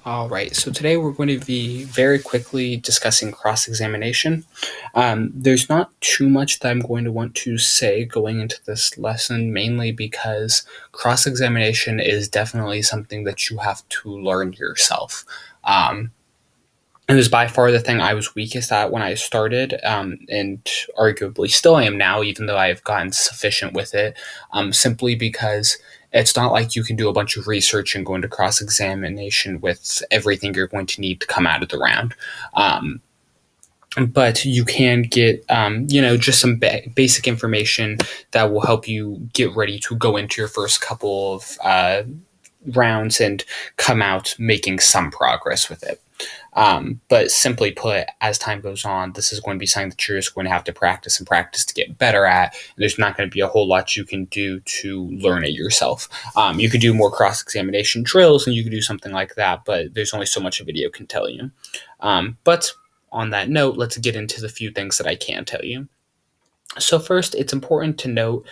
All right, so today we're going to be very quickly discussing cross-examination. There's not too much that I'm going to want to say going into this lesson, mainly because cross-examination is definitely something that you have to learn yourself. Um, it was by far the thing I was weakest at when I started, and arguably still am now, even though I've gotten sufficient with it, simply because it's not like you can do a bunch of research and go into cross examination with everything you're going to need to come out of the round. Um, but you can get, just some basic information that will help you get ready to go into your first couple of rounds and come out making some progress with it. But simply put, as time goes on, this is going to be something that you're just going to have to practice and practice to get better at. And there's not going to be a whole lot you can do to learn it yourself. You could do more cross-examination drills and you could do something like that, but there's only so much a video can tell you. But on that note, let's get into the few things that I can tell you. So first, it's important to note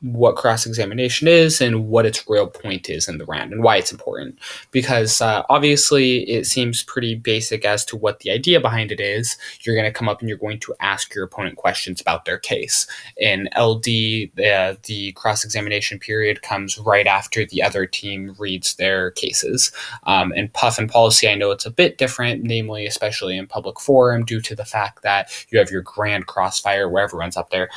what cross-examination is and what its real point is in the round and why it's important. Because obviously it seems pretty basic as to what the idea behind it is. You're going to come up and you're going to ask your opponent questions about their case. In LD, the cross-examination period comes right after the other team reads their cases. In Puff and Policy, I know it's a bit different, namely, especially in public forum, due to the fact that you have your grand crossfire where everyone's up there.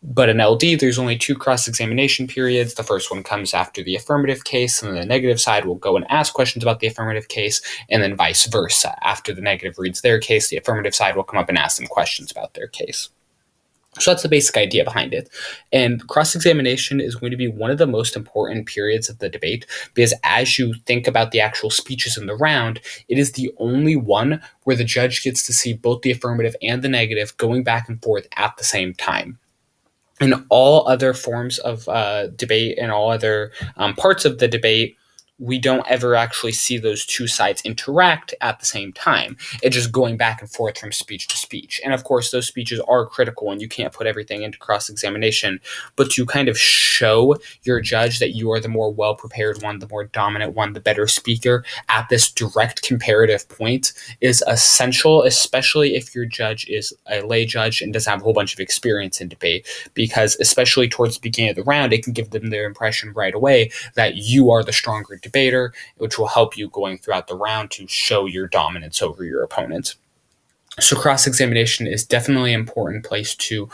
But in LD, there's only two cross-examination periods. The first one comes after the affirmative case, and then the negative side will go and ask questions about the affirmative case, and then vice versa. After the negative reads their case, the affirmative side will come up and ask them questions about their case. So that's the basic idea behind it. And cross-examination is going to be one of the most important periods of the debate because as you think about the actual speeches in the round, it is the only one where the judge gets to see both the affirmative and the negative going back and forth at the same time. In all other forms of debate and all other parts of the debate, we don't ever actually see those two sides interact at the same time. It's just going back and forth from speech to speech. And of course, those speeches are critical and you can't put everything into cross-examination, but to kind of show your judge that you are the more well-prepared one, the more dominant one, the better speaker at this direct comparative point is essential, especially if your judge is a lay judge and doesn't have a whole bunch of experience in debate, because especially towards the beginning of the round, it can give them their impression right away that you are the stronger debater, which will help you going throughout the round to show your dominance over your opponent. So cross-examination is definitely an important place to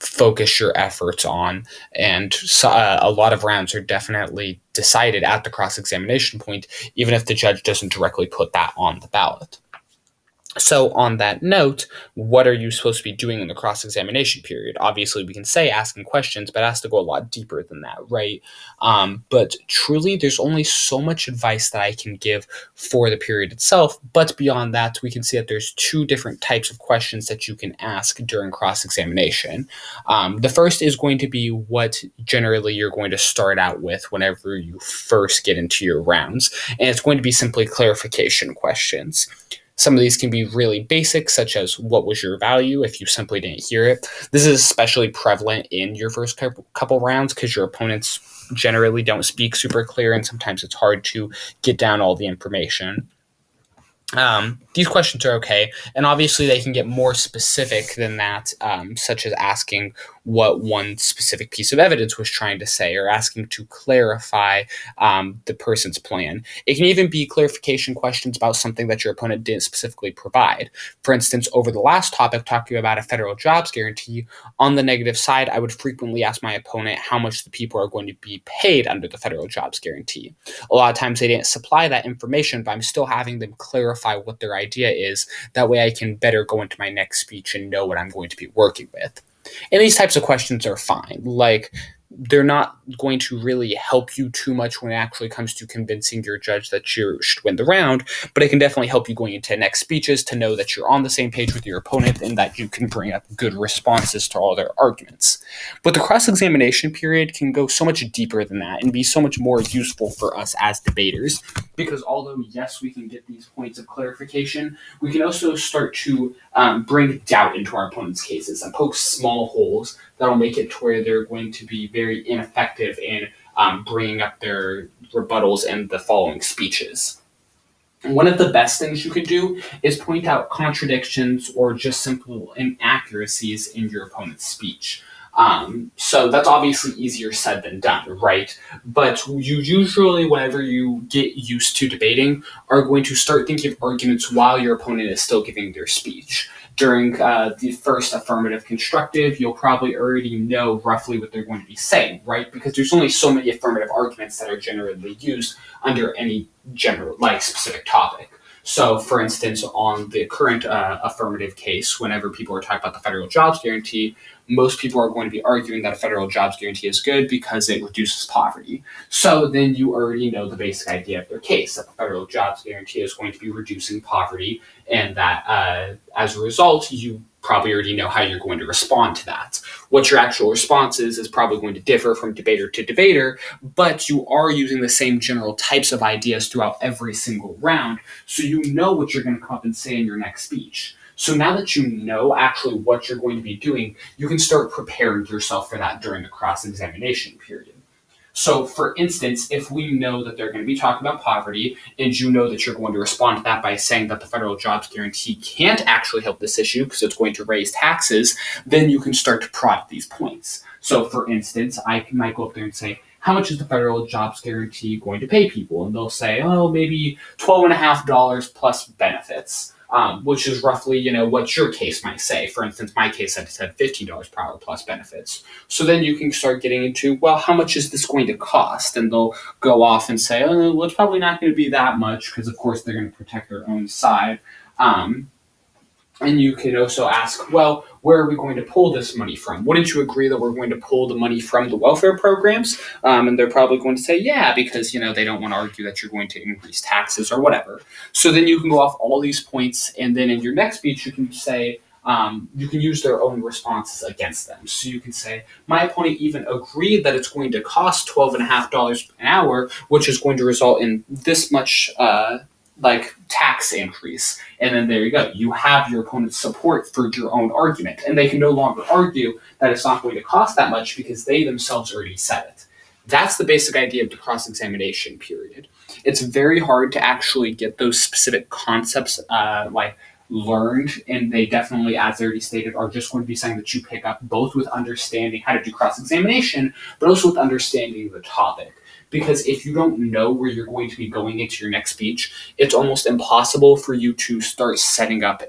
focus your efforts on, and a lot of rounds are definitely decided at the cross-examination point, even if the judge doesn't directly put that on the ballot. So on that note, what are you supposed to be doing in the cross-examination period? Obviously, we can say asking questions, but it has to go a lot deeper than that, right? But truly, there's only so much advice that I can give for the period itself. But beyond that, we can see that there's two different types of questions that you can ask during cross-examination. The first is going to be what generally you're going to start out with whenever you first get into your rounds. And it's going to be simply clarification questions. Some of these can be really basic, such as what was your value if you simply didn't hear it. This is especially prevalent in your first couple rounds because your opponents generally don't speak super clear and sometimes it's hard to get down all the information. These questions are okay, and obviously they can get more specific than that, such as asking what one specific piece of evidence was trying to say or asking to clarify the person's plan. It can even be clarification questions about something that your opponent didn't specifically provide. For instance, over the last topic, talking about a federal jobs guarantee, on the negative side, I would frequently ask my opponent how much the people are going to be paid under the federal jobs guarantee. A lot of times they didn't supply that information, but I'm still having them clarify what their idea is. That way I can better go into my next speech and know what I'm going to be working with. And these types of questions are fine. Like, they're not going to really help you too much when it actually comes to convincing your judge that you should win the round, but it can definitely help you going into next speeches to know that you're on the same page with your opponent and that you can bring up good responses to all their arguments. But the cross-examination period can go so much deeper than that and be so much more useful for us as debaters, because although, yes, we can get these points of clarification, we can also start to bring doubt into our opponent's cases and poke small holes that'll make it to where they're going to be very ineffective in bringing up their rebuttals in the following speeches. One of the best things you could do is point out contradictions or just simple inaccuracies in your opponent's speech. So that's obviously easier said than done, right? But you usually, whenever you get used to debating, are going to start thinking of arguments while your opponent is still giving their speech. During the first affirmative constructive, you'll probably already know roughly what they're going to be saying, right? Because there's only so many affirmative arguments that are generally used under any general, like specific topic. So, for instance, on the current affirmative case, whenever people are talking about the federal jobs guarantee, most people are going to be arguing that a federal jobs guarantee is good because it reduces poverty. So then you already know the basic idea of their case, that the federal jobs guarantee is going to be reducing poverty, and that as a result, you probably already know how you're going to respond to that. What your actual response is probably going to differ from debater to debater, but you are using the same general types of ideas throughout every single round, so you know what you're going to come up and say in your next speech. So now that you know actually what you're going to be doing, you can start preparing yourself for that during the cross-examination period. So, for instance, if we know that they're going to be talking about poverty, and you know that you're going to respond to that by saying that the federal jobs guarantee can't actually help this issue because it's going to raise taxes, then you can start to prod these points. So, for instance, I might go up there and say, how much is the federal jobs guarantee going to pay people? And they'll say, oh, maybe $12.50 plus benefits. Which is roughly, what your case might say. For instance, my case had said $15 per hour plus benefits. So then you can start getting into, well, how much is this going to cost? And they'll go off and say, oh, well, it's probably not going to be that much because, of course, they're going to protect their own side. And you can also ask, well, where are we going to pull this money from? Wouldn't you agree that we're going to pull the money from the welfare programs? And they're probably going to say, yeah, because, they don't want to argue that you're going to increase taxes or whatever. So then you can go off all these points, and then in your next speech, you can say, you can use their own responses against them. So you can say, my opponent even agreed that it's going to cost $12.50 an hour, which is going to result in this much tax increase. And then there you go. You have your opponent's support for your own argument. And they can no longer argue that it's not going to cost that much because they themselves already said it. That's the basic idea of the cross-examination period. It's very hard to actually get those specific concepts learned, and they definitely, as I already stated, are just going to be something that you pick up both with understanding how to do cross-examination, but also with understanding the topic. Because if you don't know where you're going to be going into your next speech, it's almost impossible for you to start setting up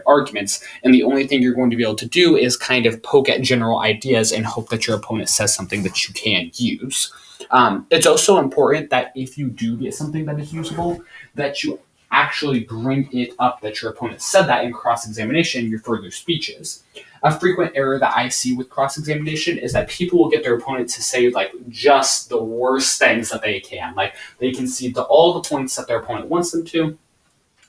arguments. And the only thing you're going to be able to do is kind of poke at general ideas and hope that your opponent says something that you can use. It's also important that if you do get something that is usable, that you actually bring it up that your opponent said that in cross-examination in your further speeches. A frequent error that I see with cross-examination is that people will get their opponent to say just the worst things that they can. They concede to all the points that their opponent wants them to,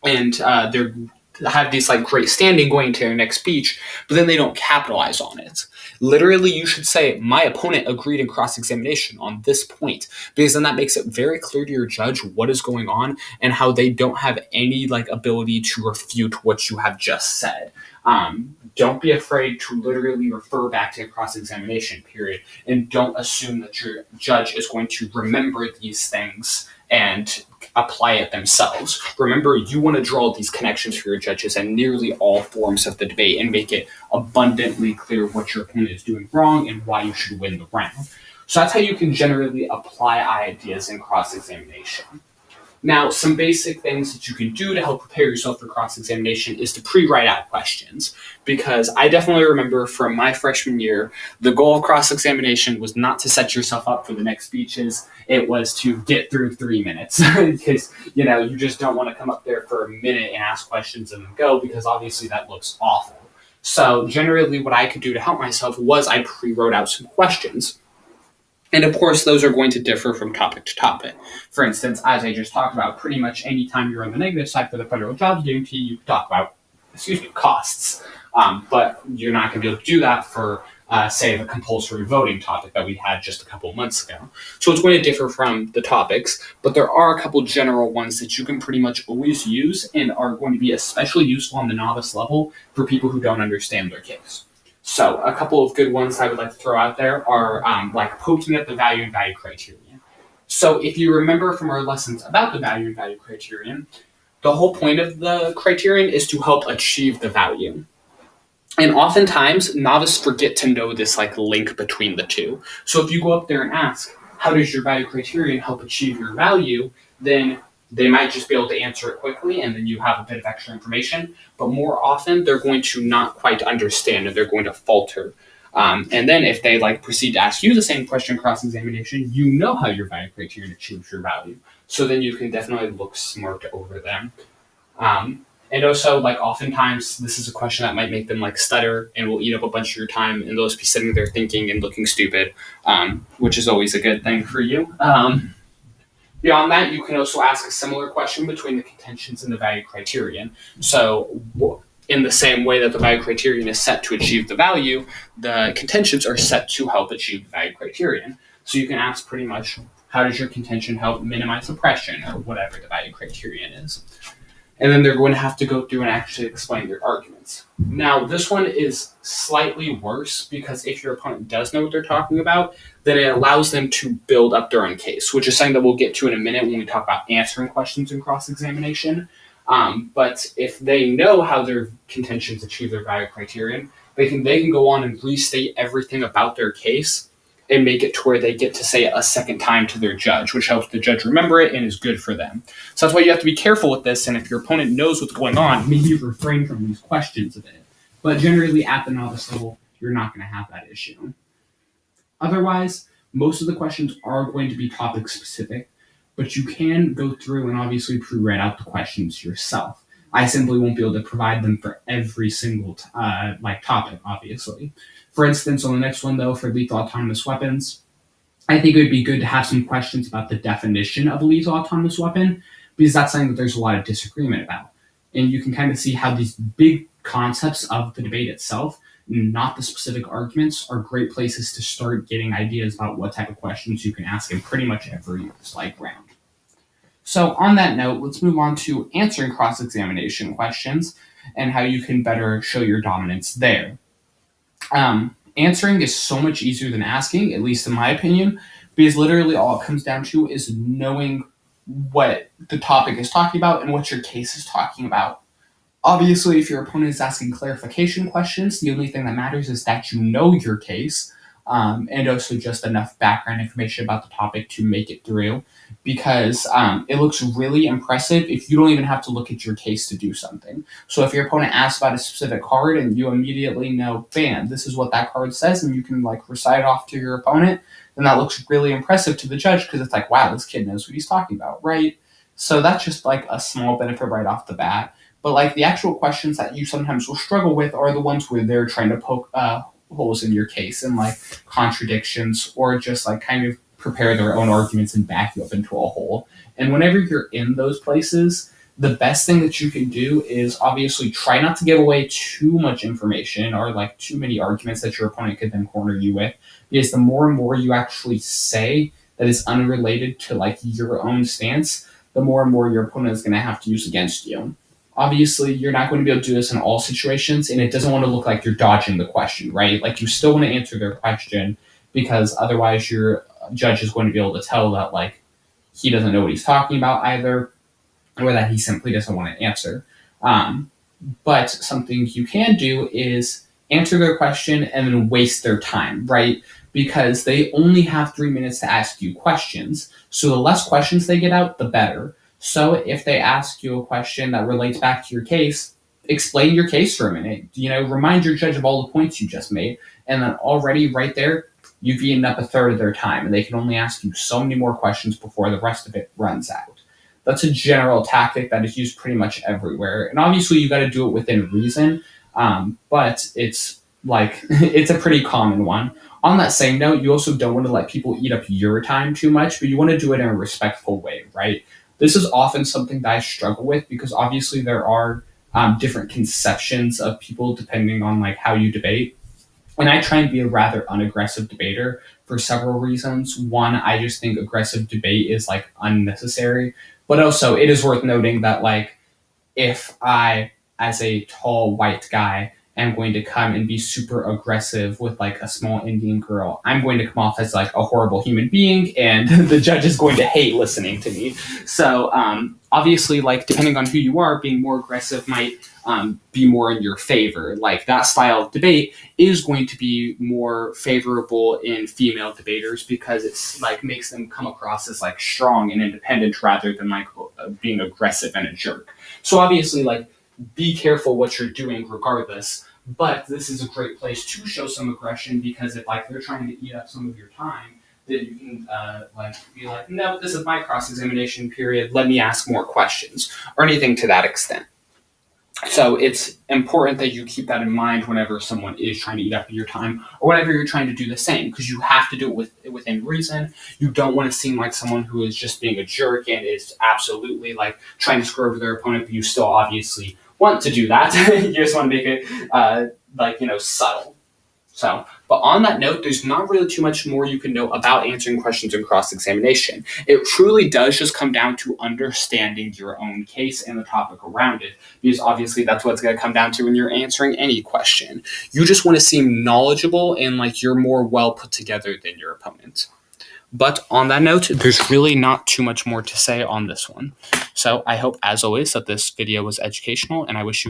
and they have these great standing going into their next speech, but then they don't capitalize on it. Literally, you should say, my opponent agreed in cross-examination on this point, because then that makes it very clear to your judge what is going on and how they don't have any ability to refute what you have just said. Don't be afraid to literally refer back to a cross-examination period, and don't assume that your judge is going to remember these things and apply it themselves. Remember, you want to draw these connections for your judges in nearly all forms of the debate and make it abundantly clear what your opponent is doing wrong and why you should win the round. So that's how you can generally apply ideas in cross-examination. Now, some basic things that you can do to help prepare yourself for cross-examination is to pre-write out questions, because I definitely remember from my freshman year, the goal of cross-examination was not to set yourself up for the next speeches. It was to get through 3 minutes, because, you just don't want to come up there for a minute and ask questions and then go, because obviously that looks awful. So generally what I could do to help myself was I pre-wrote out some questions. And of course, those are going to differ from topic to topic. For instance, as I just talked about, pretty much any time you're on the negative side for the federal jobs guarantee, you can talk about, costs. But you're not going to be able to do that for, say, the compulsory voting topic that we had just a couple of months ago. So it's going to differ from the topics, but there are a couple general ones that you can pretty much always use and are going to be especially useful on the novice level for people who don't understand their case. So a couple of good ones I would like to throw out there are poking at the value and value criteria. So if you remember from our lessons about the value and value criterion, the whole point of the criterion is to help achieve the value. And oftentimes, novices forget to know this like link between the two. So if you go up there and ask, how does your value criterion help achieve your value? Then they might just be able to answer it quickly and then you have a bit of extra information. But more often, they're going to not quite understand and they're going to falter. And then if they like proceed to ask you the same question cross-examination, you know how your value criterion achieves your value. So then you can definitely look smart over them. And also, like, oftentimes, this is a question that might make them, like, stutter and will eat up a bunch of your time, and they'll just be sitting there thinking and looking stupid, which is always a good thing for you. Beyond that, you can also ask a similar question between the contentions and the value criterion. So, in the same way that the value criterion is set to achieve the value, the contentions are set to help achieve the value criterion. So, you can ask pretty much, how does your contention help minimize oppression, or whatever the value criterion is? And then they're going to have to go through and actually explain their arguments. Now, this one is slightly worse because if your opponent does know what they're talking about, then it allows them to build up their own case, which is something that we'll get to in a minute when we talk about answering questions in cross-examination. But if they know how their contentions achieve their value criterion, they can go on and restate everything about their case and make it to where they get to say it a second time to their judge, which helps the judge remember it and is good for them. So that's why you have to be careful with this, and if your opponent knows what's going on, maybe refrain from these questions a bit. But generally, at the novice level, you're not going to have that issue. Otherwise, most of the questions are going to be topic specific, but you can go through and obviously pre-read out the questions yourself. I simply won't be able to provide them for every single topic, obviously. For instance, on the next one, though, for lethal autonomous weapons, I think it would be good to have some questions about the definition of a lethal autonomous weapon, because that's something that there's a lot of disagreement about. And you can kind of see how these big concepts of the debate itself, not the specific arguments, are great places to start getting ideas about what type of questions you can ask in pretty much every round. So on that note, let's move on to answering cross-examination questions and how you can better show your dominance there. Answering is so much easier than asking, at least in my opinion, because literally all it comes down to is knowing what the topic is talking about and what your case is talking about. Obviously, if your opponent is asking clarification questions, the only thing that matters is that you know your case, and also just enough background information about the topic to make it through, because it looks really impressive if you don't even have to look at your case to do something. So if your opponent asks about a specific card and you immediately know, bam, this is what that card says, and you can recite it off to your opponent, then that looks really impressive to the judge because it's wow, this kid knows what he's talking about, right? So that's just a small benefit right off the bat. But the actual questions that you sometimes will struggle with are the ones where they're trying to poke holes in your case and contradictions, or just kind of prepare their own arguments and back you up into a hole. And whenever you're in those places, the best thing that you can do is obviously try not to give away too much information or too many arguments that your opponent could then corner you with, because the more and more you actually say that is unrelated to your own stance, the more and more your opponent is going to have to use against you. Obviously, you're not going to be able to do this in all situations, and it doesn't want to look like you're dodging the question, right? You still want to answer their question, because otherwise your judge is going to be able to tell that he doesn't know what he's talking about either, or that he simply doesn't want to answer. But something you can do is answer their question and then waste their time, right? Because they only have 3 minutes to ask you questions. So the less questions they get out, the better. So if they ask you a question that relates back to your case, explain your case for a minute. Remind your judge of all the points you just made, and then already right there, you've eaten up a third of their time, and they can only ask you so many more questions before the rest of it runs out. That's a general tactic that is used pretty much everywhere, and obviously you got to do it within reason, but it's it's a pretty common one. On that same note, you also don't want to let people eat up your time too much, but you want to do it in a respectful way, right? This is often something that I struggle with, because obviously there are different conceptions of people depending on how you debate. And I try and be a rather unaggressive debater for several reasons. One, I just think aggressive debate is unnecessary, but also it is worth noting that if I, as a tall white guy, am going to come and be super aggressive with like a small Indian girl, I'm going to come off as like a horrible human being, and the judge is going to hate listening to me. So obviously, like depending on who you are, being more aggressive might be more in your favor. Like that style of debate is going to be more favorable in female debaters because it's like makes them come across as like strong and independent rather than like being aggressive and a jerk. So obviously, like be careful what you're doing regardless. But this is a great place to show some aggression because if like they're trying to eat up some of your time, then you can like be like, no, this is my cross-examination period. Let me ask more questions or anything to that extent. So it's important that you keep that in mind whenever someone is trying to eat up your time or whenever you're trying to do the same because you have to do it within reason. You don't want to seem like someone who is just being a jerk and is absolutely like trying to screw over their opponent, but you still obviously want to do that. You just want to make it subtle. So, but on that note, there's not really too much more you can know about answering questions in cross-examination. It truly does just come down to understanding your own case and the topic around it, because obviously that's what it's going to come down to when you're answering any question. You just want to seem knowledgeable and like you're more well put together than your opponent. But on that note, there's really not too much more to say on this one. So I hope, as always, that this video was educational, and I wish you